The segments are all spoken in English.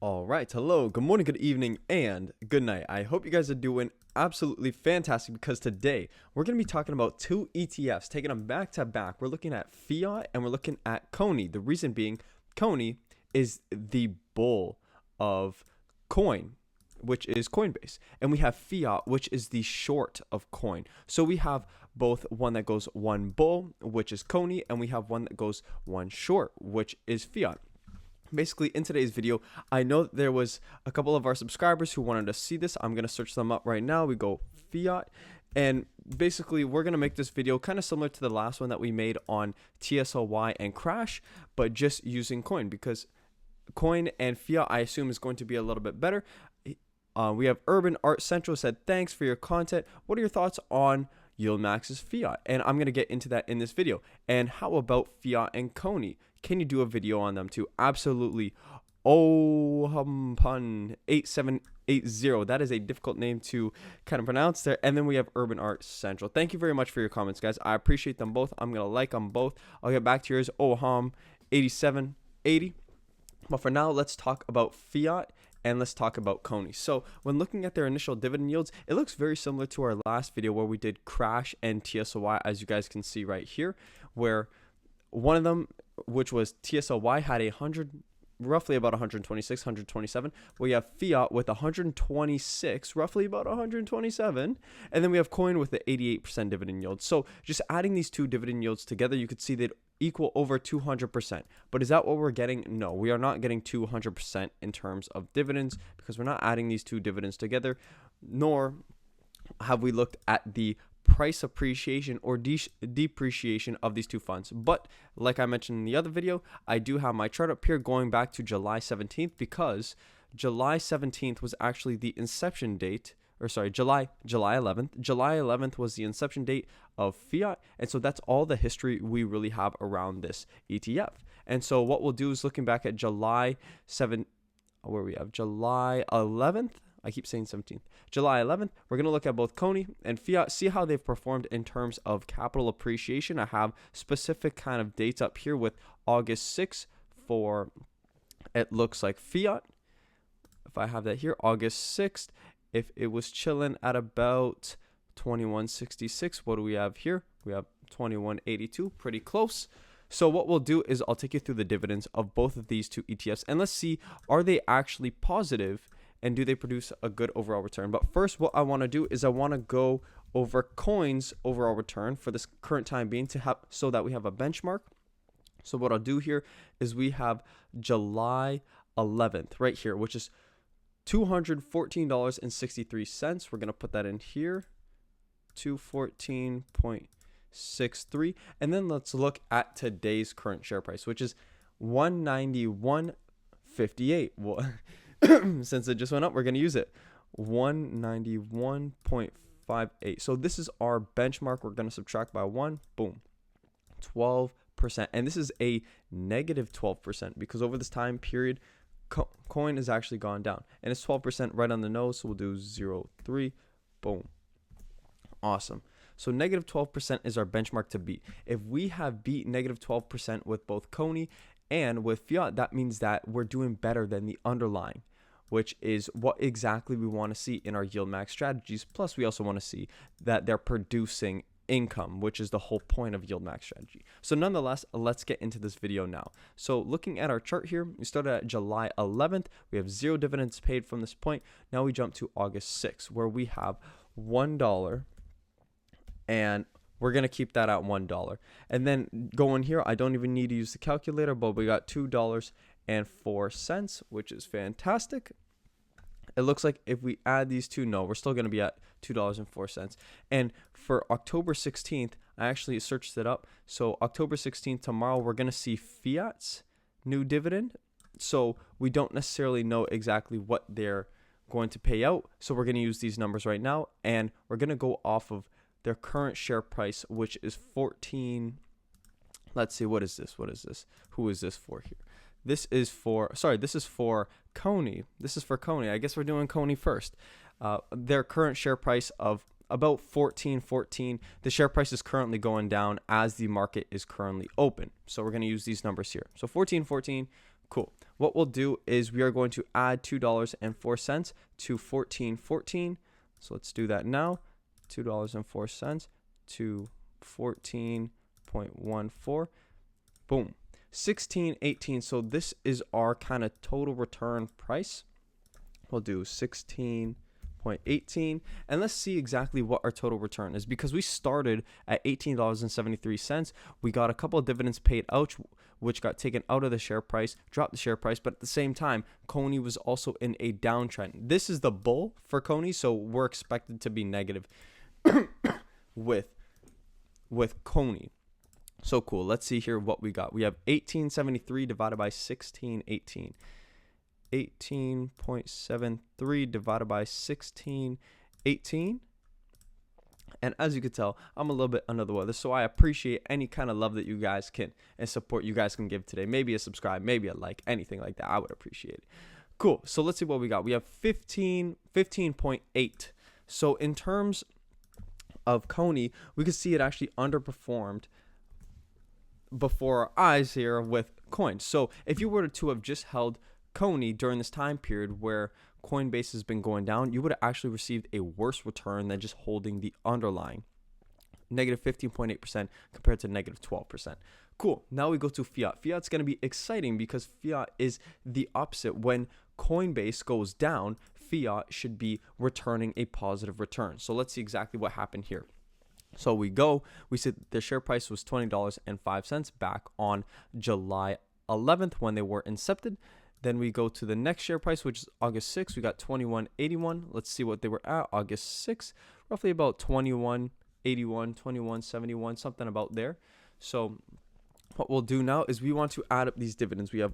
All right, hello, good morning, good evening, and good night. I hope you guys are doing absolutely fantastic because today we're going to be talking about two ETFs, taking them back to back. We're looking at Fiat and we're looking at Coney. The reason being, Coney is the bull of coin, which is Coinbase, and we have Fiat, which is the short of coin. So we have both one that goes one bull, which is Coney, and we have one that goes one short, which is Fiat. Basically, in today's video, I know that there was a couple of our subscribers who wanted to see this. I'm going to search them up right now. We go Fiat, and basically we're going to make this video kind of similar to the last one that we made on TSLY and Crash, but just using coin, because coin and Fiat I assume is going to be a little bit better. We have Urban Art Central said, thanks for your content. What are your thoughts on Yieldmax's Fiat? And I'm going to get into that in this video. And how about Fiat and Coney? Can you do a video on them too? Absolutely. Pun 8780. That is a difficult name to kind of pronounce there. And then we have Urban Art Central. Thank you very much for your comments, guys. I appreciate them both. I'm going to like them both. I'll get back to yours. 8780. But for now, let's talk about Fiat and let's talk about Coney. So when looking at their initial dividend yields, it looks very similar to our last video where we did Crash and TSLY, as you guys can see right here, where one of them, which was TSLY, had roughly about 126, 127. We have Fiat with 126, roughly about 127. And then we have Coin with the 88% dividend yield. So just adding these two dividend yields together, you could see that equal over 200%. But is that what we're getting? No, we are not getting 200% in terms of dividends because we're not adding these two dividends together, nor have we looked at the price appreciation or depreciation of these two funds. But like I mentioned in the other video, I do have my chart up here going back to July 17th because July 17th was actually the inception date, or sorry, July 11th. July 11th was the inception date of Fiat, and so that's all the history we really have around this ETF. And so what we'll do is looking back at July 7th, where we have July 11th, I keep saying 17th. July 11th, we're going to look at both Coney and Fiat, see how they've performed in terms of capital appreciation. I have specific kind of dates up here with August 6th for, it looks like Fiat. If I have that here, August 6th, if it was chilling at about 2166, what do we have here? We have 2182, pretty close. So what we'll do is I'll take you through the dividends of both of these two ETFs and let's see, are they actually positive and do they produce a good overall return? But first, what I want to do is I want to go over Coin's overall return for this current time being to have, so that we have a benchmark. So what I'll do here is we have July 11th right here, which is $214.63. We're going to put that in here, 214.63. And then let's look at today's current share price, which is 191.58. Well, since it just went up, we're going to use it, 191.58. So this is our benchmark. We're going to subtract by 1, boom, 12%. And this is a negative 12% because over this time period, coin has actually gone down and it's 12% right on the nose. So we'll do 0.3, boom. Awesome. So negative 12% is our benchmark to beat. If we have beat negative 12% with both Coney and with Fiat, that means that we're doing better than the underlying, which is what exactly we want to see in our Yieldmax strategies. Plus, we also want to see that they're producing income, which is the whole point of Yieldmax strategy. So nonetheless, let's get into this video now. So looking at our chart here, we started at July 11th. We have 0 dividends paid from this point. Now we jump to August 6th, where we have $1, and we're going to keep that at $1. And then going here, I don't even need to use the calculator, but we got $2.04, which is fantastic. It looks like if we add these two, no, we're still going to be at $2.04. And for October 16th, I actually searched it up. So October 16th, tomorrow, we're going to see Fiat's new dividend. So we don't necessarily know exactly what they're going to pay out. So we're going to use these numbers right now. And we're going to go off of their current share price, which is 14. Let's see, what is this? Who is this for here? This is for Coney. This is for Coney. I guess we're doing Coney first. Their current share price of about 14.14. The share price is currently going down as the market is currently open. So we're going to use these numbers here. So 14.14, Cool. What we'll do is we are going to add $2.04 to 14.14. So let's do that now. $2.04 to 14.14. Boom. 16.18. So this is our kind of total return price. We'll do 16.18, and let's see exactly what our total return is, because we started at $18.73. We got a couple of dividends paid out, which got taken out of the share price, dropped the share price, but at the same time, Coney was also in a downtrend. This is the bull for Coney, so we're expected to be negative with Coney. So cool. Let's see here what we got. We have 1873 divided by 1618. 18.73 divided by 1618. And as you can tell, I'm a little bit under the weather, so I appreciate any kind of love that you guys can and support you guys can give today. Maybe a subscribe, maybe a like, anything like that. I would appreciate it. Cool. So let's see what we got. We have 15.8. So in terms of Coney, we can see it actually underperformed before our eyes here with coins. So if you were to have just held Coney during this time period where Coinbase has been going down, you would have actually received a worse return than just holding the underlying. Negative 15.8% compared to negative 12%. Cool. Now we go to fiat. Fiat's going to be exciting because fiat is the opposite. When Coinbase goes down, fiat should be returning a positive return. So let's see exactly what happened here. So we said the share price was $20.05 back on July 11th when they were incepted. Then we go to the next share price, which is August 6th. We got $21.81. Let's see what they were at August 6th. Roughly about $21.81, $21.71, something about there. So what we'll do now is we want to add up these dividends. We have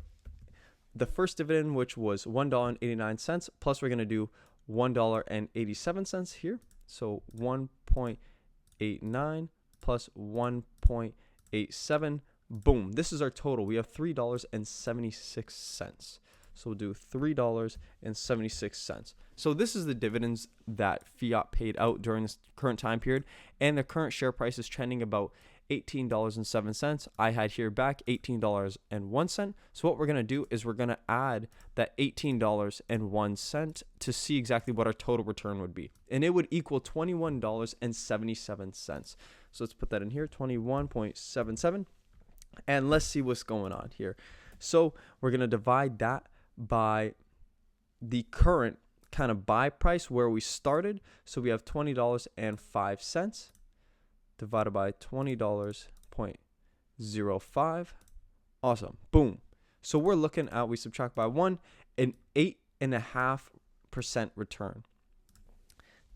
the first dividend, which was $1.89, plus we're going to do $1.87 here. So 1.89 plus 1.87. Boom. This is our total. We have $3.76. So we'll do $3.76. So this is the dividends that fiat paid out during this current time period. And the current share price is trending about $18.07. I had here back $18.01. So what we're going to do is we're going to add that $18.01 to see exactly what our total return would be. And it would equal $21.77. So let's put that in here, 21.77. And let's see what's going on here. So we're going to divide that by the current kind of buy price where we started. So we have $20.05 divided by $20.05. Awesome. Boom. So we're looking at, we subtract by 1, an 8.5% return.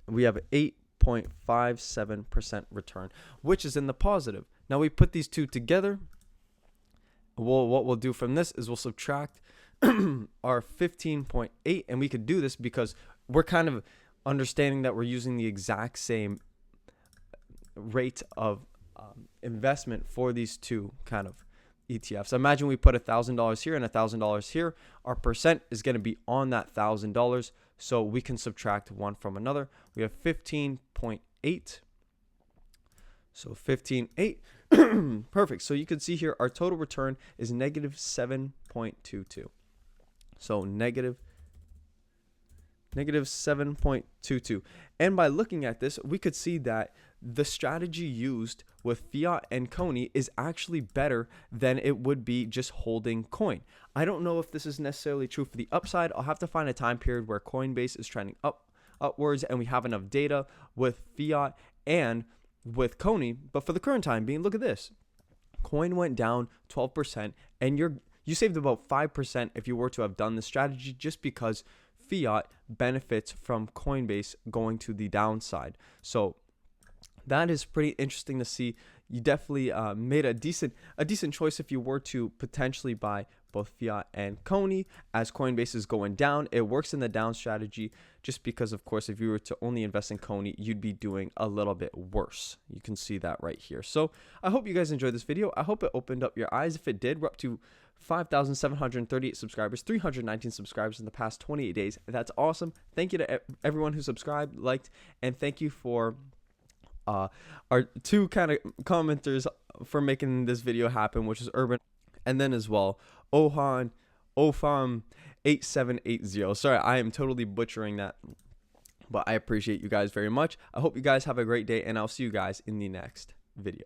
We have an 8.57% return, which is in the positive. Now we put these two together. What we'll do from this is we'll subtract our 15.8, and we could do this because we're kind of understanding that we're using the exact same rate of investment for these two kind of ETFs. Imagine we put $1,000 here and $1,000 here. Our percent is going to be on that $1,000, so we can subtract one from another. We have 15.8. So 15.8. Perfect. So you can see here our total return is negative 7.22. So negative 7.22. And by looking at this, we could see that the strategy used with fiat and Coney is actually better than it would be just holding coin. I don't know if this is necessarily true for the upside. I'll have to find a time period where Coinbase is trending upwards and we have enough data with fiat and with Coney. But for the current time being, look at this. Coin went down 12%, and you saved about 5% if you were to have done this strategy, just because fiat benefits from Coinbase going to the downside. So that is pretty interesting to see. You definitely made a decent choice if you were to potentially buy both fiat and Coney. As Coinbase is going down, it works in the down strategy, just because, of course, if you were to only invest in Coney, you'd be doing a little bit worse. You can see that right here. So I hope you guys enjoyed this video. I hope it opened up your eyes. If it did, we're up to 5,738 subscribers, 319 subscribers in the past 28 days. That's awesome. Thank you to everyone who subscribed, liked, and thank you for our two kind of commenters for making this video happen, which is Urban, and then as well Ohan OFAM 8780. Sorry, I am totally butchering that, but I appreciate you guys very much. I hope you guys have a great day, and I'll see you guys in the next video.